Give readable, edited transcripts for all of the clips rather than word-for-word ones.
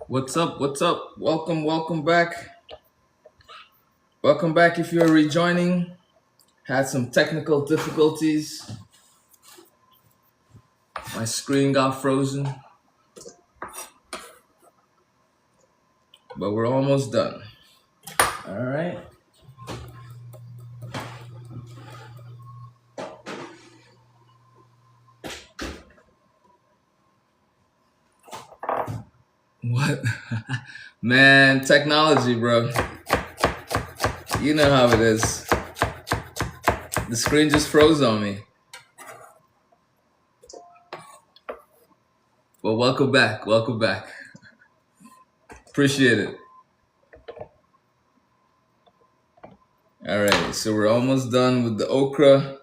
What's up? What's up? Welcome back. Welcome back if you're rejoining. Had some technical difficulties. My screen got frozen, but we're almost done. All right. What? Man, technology, bro. You know how it is. The screen just froze on me. Well, welcome back. Welcome back. Appreciate it. All right, so we're almost done with the okra.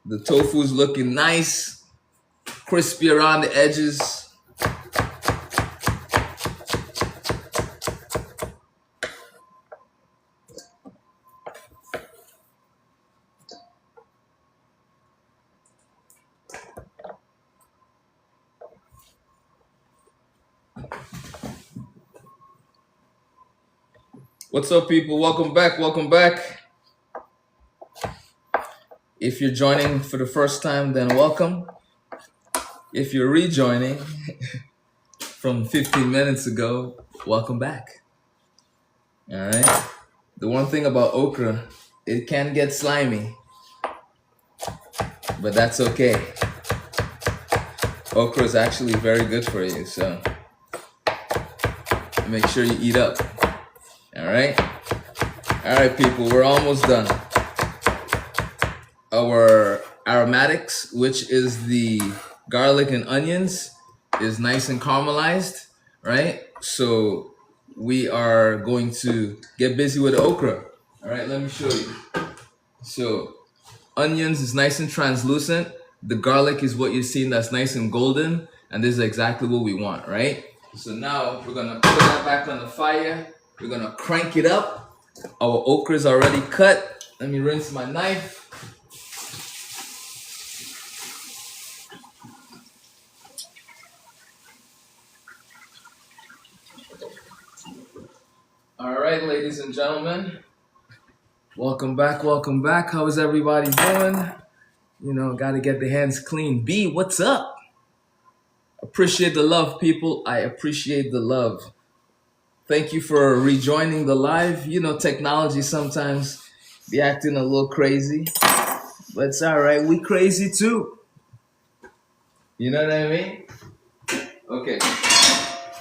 The tofu's looking nice, crispy around the edges. What's up, people? Welcome back. Welcome back. If you're joining for the first time, then welcome. If you're rejoining from 15 minutes ago, welcome back. All right. The one thing about okra, it can get slimy, but that's okay. Okra is actually very good for you, so make sure you eat up. All right. All right, people, we're almost done. Our aromatics, which is the garlic and onions, is nice and caramelized, right? So we are going to get busy with the okra. All right, let me show you. So onions is nice and translucent. The garlic is what you're seeing that's nice and golden. And this is exactly what we want, right? So now we're gonna put that back on the fire. We're gonna crank it up. Our okra is already cut. Let me rinse my knife. All right, ladies and gentlemen, welcome back, welcome back. How is everybody doing? You know, got to get the hands clean. B, what's up? Appreciate the love, people. I appreciate the love. Thank you for rejoining the live. You know, technology sometimes be acting a little crazy, but it's all right. We crazy too. You know what I mean? Okay,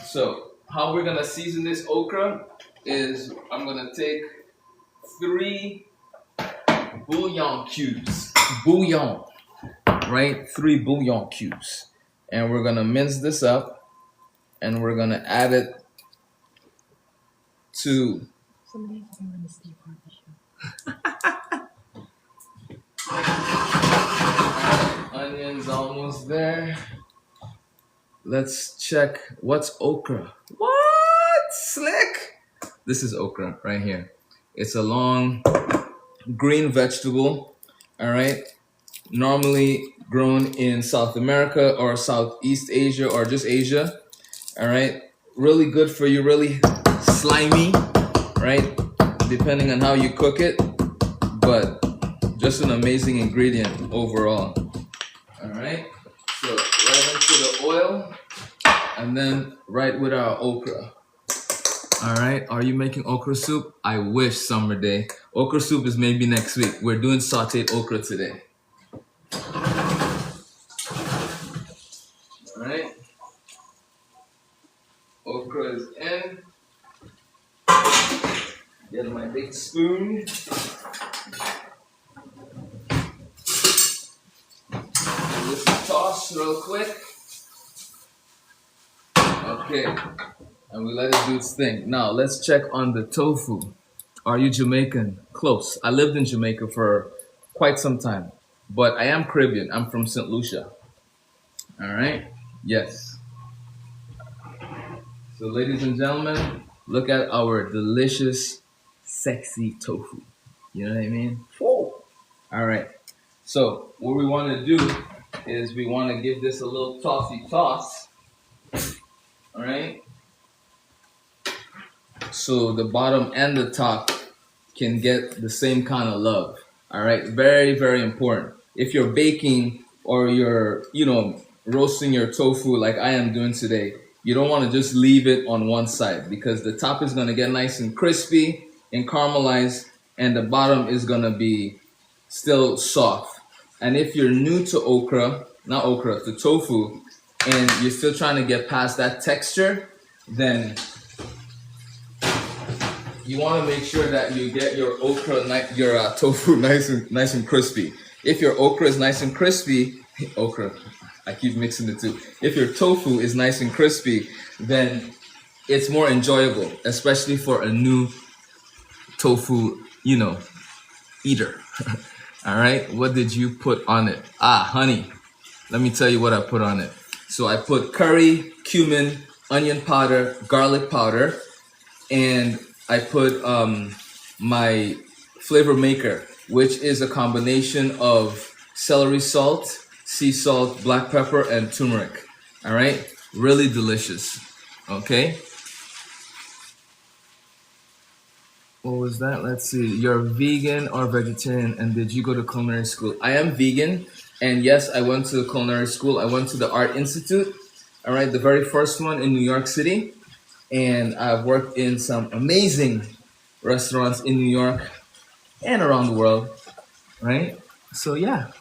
so how we're going to season this okra is I'm gonna take 3 bouillon cubes. Bouillon, right? 3 bouillon cubes. And we're gonna mince this up and we're gonna add it to onions almost there. Let's check what's okra. What? Slick? This is okra right here. It's a long green vegetable, all right? Normally grown in South America or Southeast Asia or just Asia, all right? Really good for you, really slimy, right? Depending on how you cook it, but just an amazing ingredient overall, all right? So right into the oil and then right with our okra. All right, are you making okra soup? I wish summer day. Okra soup is maybe next week. We're doing sauteed okra today. All right, okra is in. Get my big spoon. Give this a toss real quick. Okay. And we let it do its thing. Now, let's check on the tofu. Are you Jamaican? Close. I lived in Jamaica for quite some time. But I am Caribbean. I'm from St. Lucia. All right. Yes. So, ladies and gentlemen, look at our delicious, sexy tofu. You know what I mean? Whoa. All right. So, what we want to do is we want to give this a little tossy toss. All right. So the bottom and the top can get the same kind of love. All right, very, very important. If you're baking or you're, roasting your tofu like I am doing today, you don't want to just leave it on one side because the top is going to get nice and crispy and caramelized, and the bottom is going to be still soft. And if you're new to not okra, to tofu, and you're still trying to get past that texture, then you want to make sure that you get your tofu nice and crispy. If your okra is nice and crispy, okra, I keep mixing the two. If your tofu is nice and crispy, then it's more enjoyable, especially for a new tofu, eater. All right, what did you put on it? Honey. Let me tell you what I put on it. So I put curry, cumin, onion powder, garlic powder, and I put my flavor maker, which is a combination of celery salt, sea salt, black pepper, and turmeric. All right, really delicious. Okay. What was that? Let's see. You're vegan or vegetarian, and did you go to culinary school? I am vegan, and yes, I went to culinary school. I went to the Art Institute. All right, the very first one in New York City. And I've worked in some amazing restaurants in New York and around the world, right? So yeah,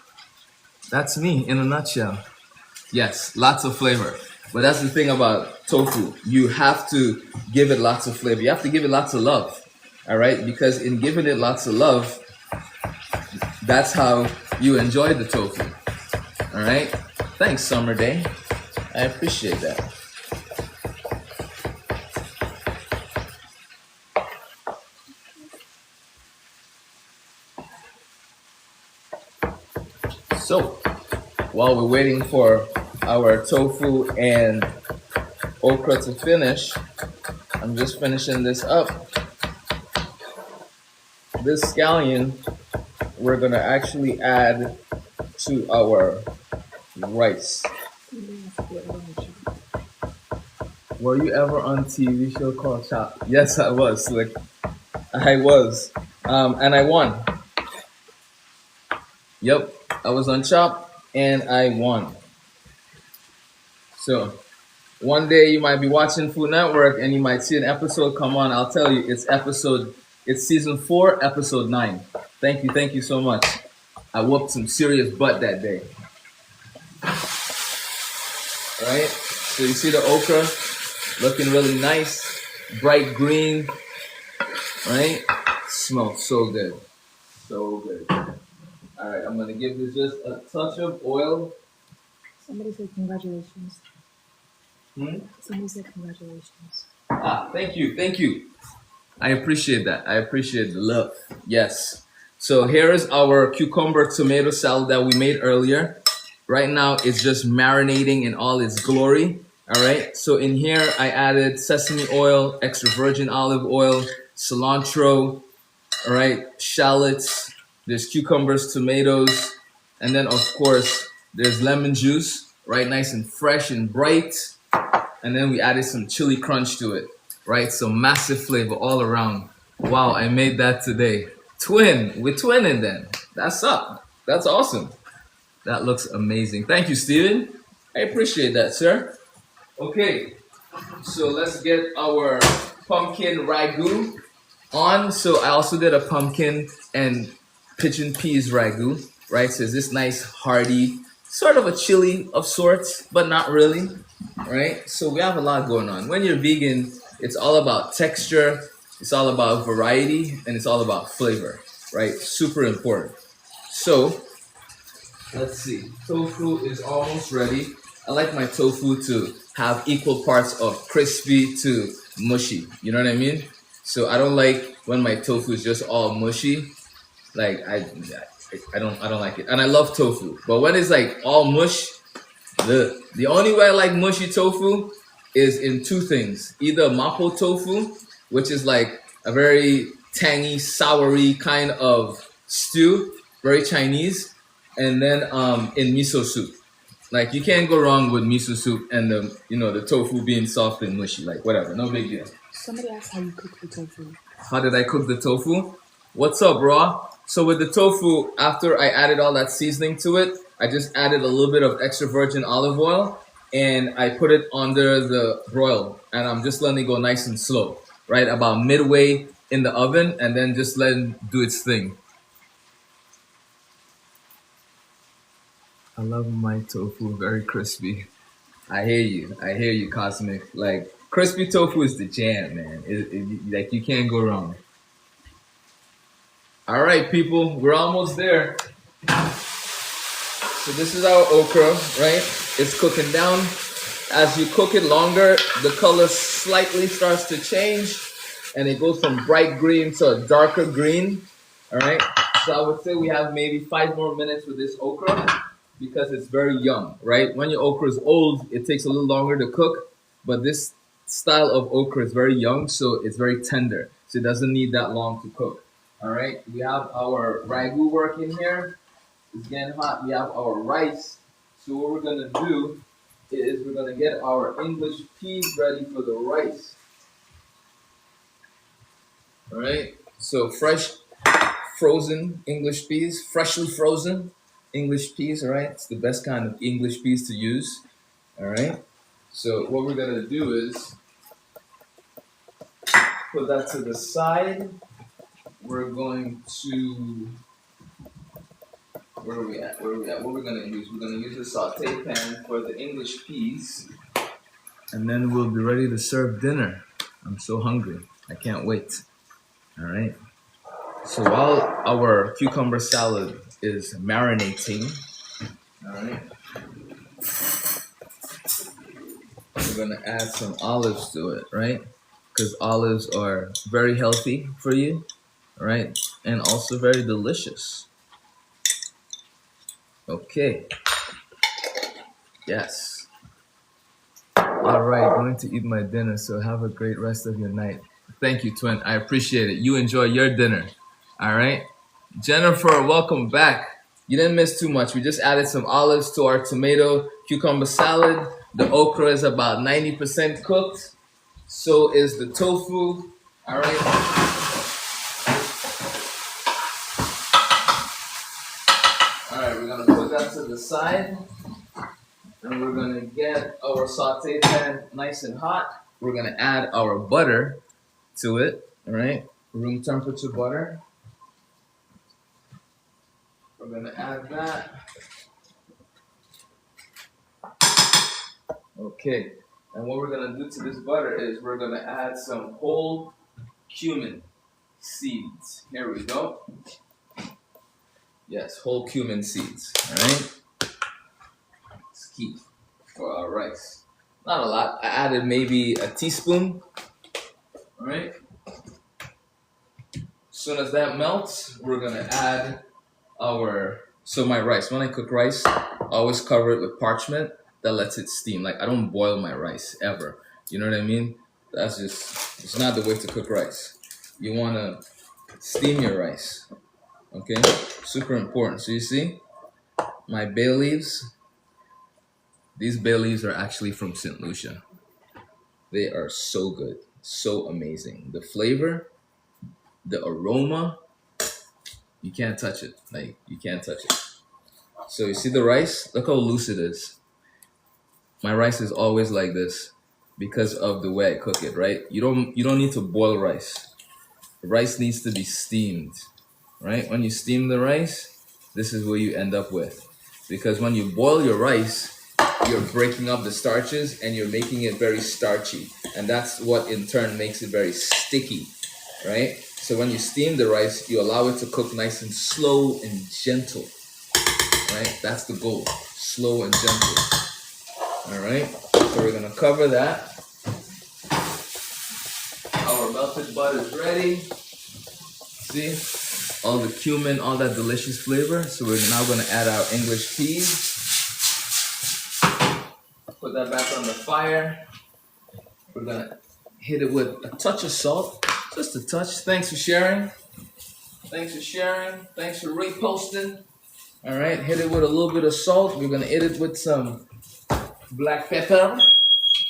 that's me in a nutshell. Yes, lots of flavor. But that's the thing about tofu. You have to give it lots of flavor. You have to give it lots of love, all right? Because in giving it lots of love, that's how you enjoy the tofu, all right? Thanks, Summer Day. I appreciate that. So, while we're waiting for our tofu and okra to finish, I'm just finishing this up. This scallion, we're gonna actually add to our rice. Were you ever on TV show called Chop? Yes, I was. Slick. I was. And I won. Yep, I was on Chop and I won. So one day you might be watching Food Network and you might see an episode come on. I'll tell you, it's season 4, episode 9. Thank you so much. I whooped some serious butt that day. All right, so you see the okra looking really nice, bright green, right? Smells so good, so good. All right, I'm gonna give this just a touch of oil. Somebody said congratulations. Somebody said congratulations. Thank you. I appreciate that. I appreciate the love. Yes. So here is our cucumber tomato salad that we made earlier. Right now it's just marinating in all its glory. All right. So in here I added sesame oil, extra virgin olive oil, cilantro, all right, shallots, there's cucumbers, tomatoes, and then of course there's lemon juice, right? Nice and fresh and bright. And then we added some chili crunch to it, right? So massive flavor all around. Wow, I made that today. We're twinning then. That's up. That's awesome. That looks amazing. Thank you, Steven. I appreciate that, sir. Okay, so let's get our pumpkin ragu on. So I also did a pumpkin and pigeon peas ragu, right? So it's this nice hearty, sort of a chili of sorts, but not really, right? So we have a lot going on. When you're vegan, it's all about texture, it's all about variety, and it's all about flavor, right? Super important. So let's see. Tofu is almost ready. I like my tofu to have equal parts of crispy to mushy. You know what I mean? So I don't like when my tofu is just all mushy. Like I don't like it, and I love tofu. But when it's like all mush, the only way I like mushy tofu is in two things: either mapo tofu, which is like a very tangy, soury kind of stew, very Chinese, and then in miso soup. Like you can't go wrong with miso soup and the tofu being soft and mushy. Like whatever, no big deal. Somebody asked how you cook the tofu. How did I cook the tofu? What's up, raw? So with the tofu, after I added all that seasoning to it, I just added a little bit of extra virgin olive oil and I put it under the broil and I'm just letting it go nice and slow, right? About midway in the oven and then just let it do its thing. I love my tofu very crispy. I hear you. I hear you, Cosmic. Like crispy tofu is the jam, man. Like you can't go wrong. All right, people, we're almost there. So this is our okra, right? It's cooking down. As you cook it longer, the color slightly starts to change and it goes from bright green to a darker green. All right. So I would say we have maybe 5 more minutes with this okra because it's very young, right? When your okra is old, it takes a little longer to cook, but this style of okra is very young, so it's very tender. So it doesn't need that long to cook. All right. We have our ragu working here. It's getting hot. We have our rice. So what we're gonna do is we're gonna get our English peas ready for the rice. All right. So fresh, frozen English peas, freshly frozen English peas. All right. It's the best kind of English peas to use. All right. So what we're gonna do is put that to the side. We're going to where are we at? Where are we at? What we're gonna use? We're gonna use a saute pan for the English peas, and then we'll be ready to serve dinner. I'm so hungry. I can't wait. All right. So while our cucumber salad is marinating, all right, we're gonna add some olives to it, right? Because olives are very healthy for you, right? And also very delicious. Okay. Yes. All right, going to eat my dinner, so have a great rest of your night. Thank you, Twin. I appreciate it. You enjoy your dinner. All right. Jennifer, welcome back. You didn't miss too much. We just added some olives to our tomato cucumber salad. The okra is about 90% cooked. So is the tofu. All right. All right, we're going to put that to the side. And we're gonna get our saute pan nice and hot. We're gonna add our butter to it, all right? Room temperature butter. We're gonna add that. Okay, and what we're gonna do to this butter is we're gonna add some whole cumin seeds. Here we go. Yes, whole cumin seeds, all right? It's key for our rice. Not a lot. I added maybe a teaspoon. All right. As soon as that melts, we're gonna add my rice. When I cook rice, I always cover it with parchment that lets it steam. Like I don't boil my rice ever. You know what I mean? It's not the way to cook rice. You wanna steam your rice. Okay? Super important. So you see, my bay leaves, these bay leaves are actually from St. Lucia. They are so good, so amazing. The flavor, the aroma, you can't touch it. Like you can't touch it. So you see the rice? Look how loose it is. My rice is always like this because of the way I cook it, right? You don't need to boil rice. The rice needs to be steamed, right? When you steam the rice, this is what you end up with. Because when you boil your rice, you're breaking up the starches and you're making it very starchy. And that's what in turn makes it very sticky, right? So when you steam the rice, you allow it to cook nice and slow and gentle, right? That's the goal, slow and gentle. All right, so we're gonna cover that. Our melted butter is ready. See, all the cumin, all that delicious flavor. So we're now gonna add our English peas. Put that back on the fire. We're gonna hit it with a touch of salt, just a touch. Thanks for sharing. Thanks for sharing. Thanks for reposting. All right, hit it with a little bit of salt. We're gonna hit it with some black pepper.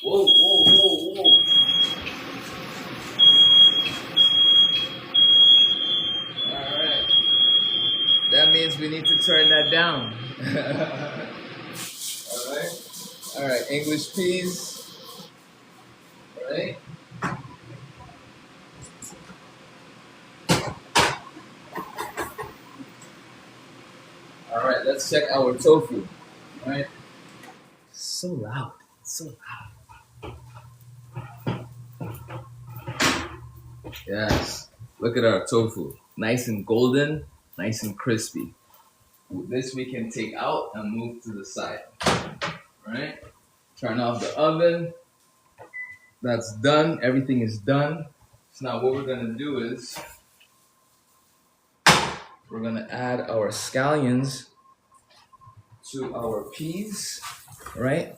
Whoa, whoa, whoa, whoa. All right. That means we need to turn that down. All right. All right. English peas. All right. All right. Let's check our tofu. All right. So loud. So loud. Yes. Look at our tofu. Nice and golden. Nice and crispy. This we can take out and move to the side. All right. Turn off the oven. That's done. Everything is done. So now what we're gonna do is we're gonna add our scallions to our peas, right?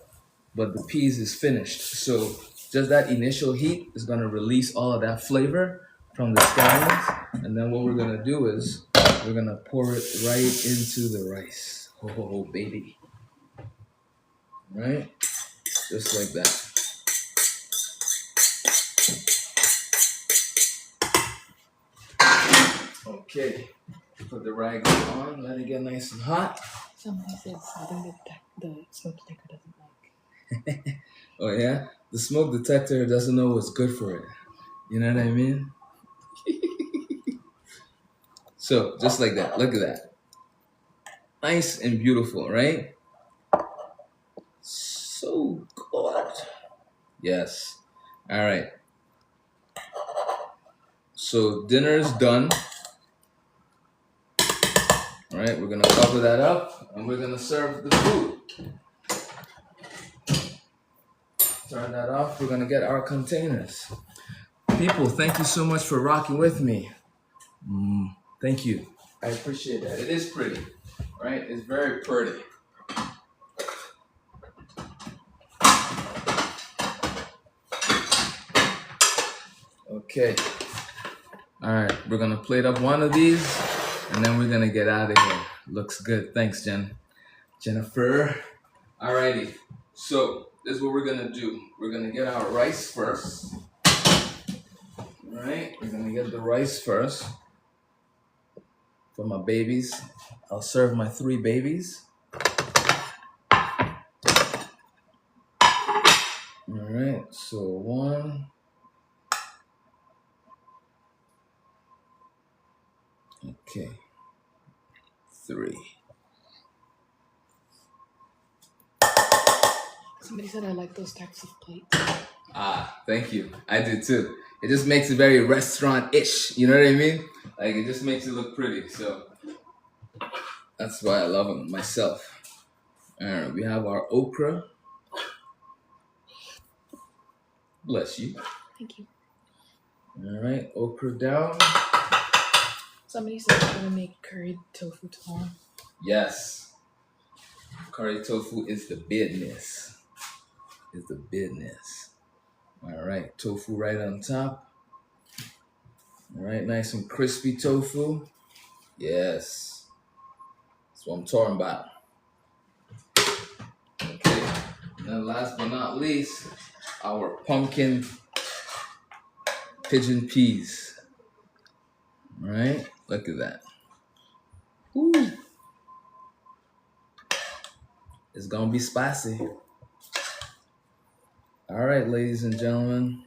But the peas is finished. So just that initial heat is gonna release all of that flavor from the scallions. And then what we're gonna do is we're gonna pour it right into the rice. Oh, baby. Right? Just like that. Okay. Put the rag on, let it get nice and hot. Somebody says something that the smoke detector doesn't like. Oh yeah? The smoke detector doesn't know what's good for it. You know what I mean? So, just like that. Look at that. Nice and beautiful, right? So good. Yes. All right. So, dinner's done. All right, we're going to cover that up and we're going to serve the food. Turn that off. We're going to get our containers. People, thank you so much for rocking with me. Thank you. I appreciate that. It is pretty, right? It's very pretty. Okay. All right, we're gonna plate up one of these, and then we're gonna get out of here. Looks good. Thanks, Jennifer. Alrighty. So this is what we're gonna do. We're gonna get our rice first. All right. We're gonna get the rice first for my babies. I'll serve my 3 babies. All right. So 1. Okay. 3. Somebody said I like those types of plates. Ah, thank you. I do too. It just makes it very restaurant-ish. You know what I mean? Like it just makes it look pretty. So that's why I love them myself. All right, we have our okra. Bless you. Thank you. All right, okra down. Somebody said I'm gonna make curried tofu tomorrow. Yes. Curry tofu is the business. Is the business. All right, tofu right on top. All right, nice and crispy tofu. Yes. That's what I'm talking about. Okay. And then last but not least, our pumpkin pigeon peas. All right, look at that. Ooh. It's gonna be spicy. All right, ladies and gentlemen.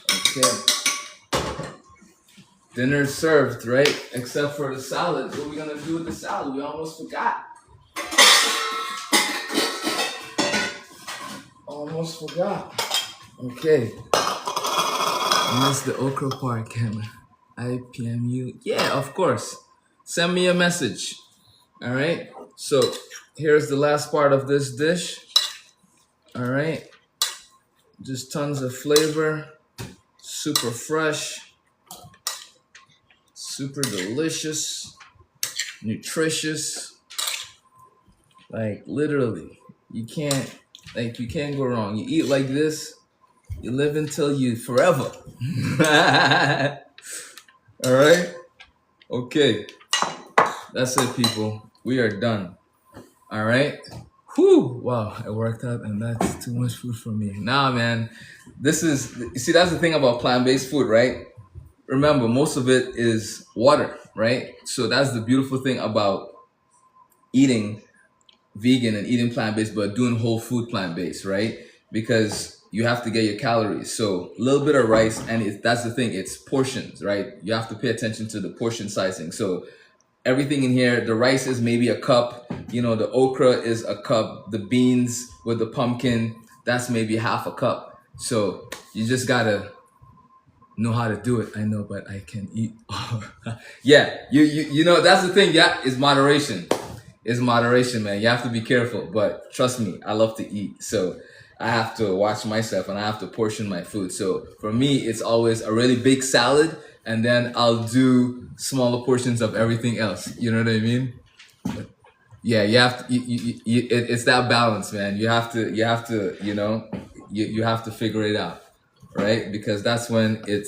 Okay. Dinner's served, right? Except for the salad. What are we gonna do with the salad? We almost forgot. Almost forgot. Okay. I missed the okra part, Ken. IPMU. Yeah, of course. Send me a message. All right. So here's the last part of this dish. All right, just tons of flavor, super fresh, super delicious, nutritious. Like literally, you can't you can't go wrong. You eat like this, you live until you forever. All right. Okay, that's it, people. We are done. All right. Whew. Wow, I worked out, and that's too much food for me. Nah, man. This is you see. That's the thing about plant-based food, right? Remember, most of it is water, right? So that's the beautiful thing about eating vegan and eating plant-based, but doing whole food plant-based, right? Because you have to get your calories. So a little bit of rice, and that's the thing, it's portions, right? You have to pay attention to the portion sizing. So everything in here, the rice is maybe a cup, the okra is a cup, the beans with the pumpkin, that's maybe half a cup. So you just gotta know how to do it. I know, but I can eat. Yeah, you know that's the thing. Yeah, is moderation. Is moderation, man. You have to be careful. But trust me, I love to eat, so I have to watch myself and I have to portion my food. So for me, it's always a really big salad, and then I'll do smaller portions of everything else. You know what I mean? Yeah, you have to. It's that balance, man. You have to figure it out, right? Because that's when it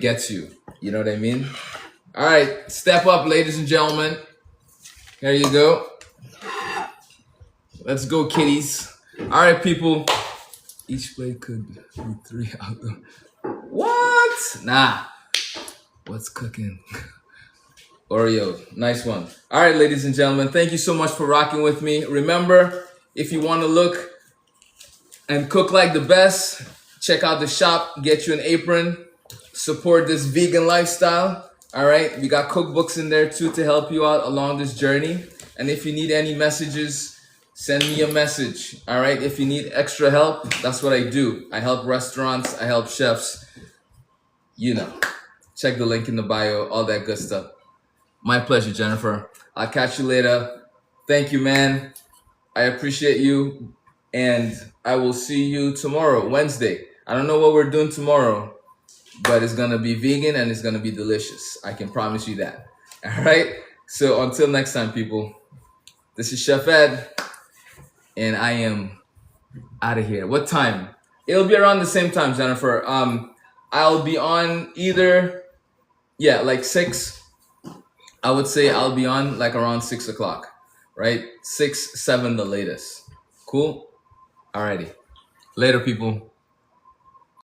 gets you. You know what I mean? All right, step up, ladies and gentlemen. Here you go. Let's go, kitties. All right, people. Each plate could be three out of what? Nah. What's cooking? Oreo. Nice one. All right, ladies and gentlemen. Thank you so much for rocking with me. Remember, if you want to look and cook like the best, check out the shop. Get you an apron. Support this vegan lifestyle. All right. We got cookbooks in there too to help you out along this journey. And if you need any messages, send me a message. All right. If you need extra help, that's what I do. I help restaurants. I help chefs. Check the link in the bio, all that good stuff. My pleasure, Jennifer. I'll catch you later. Thank you, man. I appreciate you. And I will see you tomorrow, Wednesday. I don't know what we're doing tomorrow, but it's going to be vegan and it's going to be delicious. I can promise you that. All right. So until next time, people, this is Chef Ed, and I am out of here. What time? It'll be around the same time, Jennifer. I'll be on like 6. I would say I'll be on like around 6 o'clock, right? 6, 7, the latest. Cool. Alrighty. Later, people.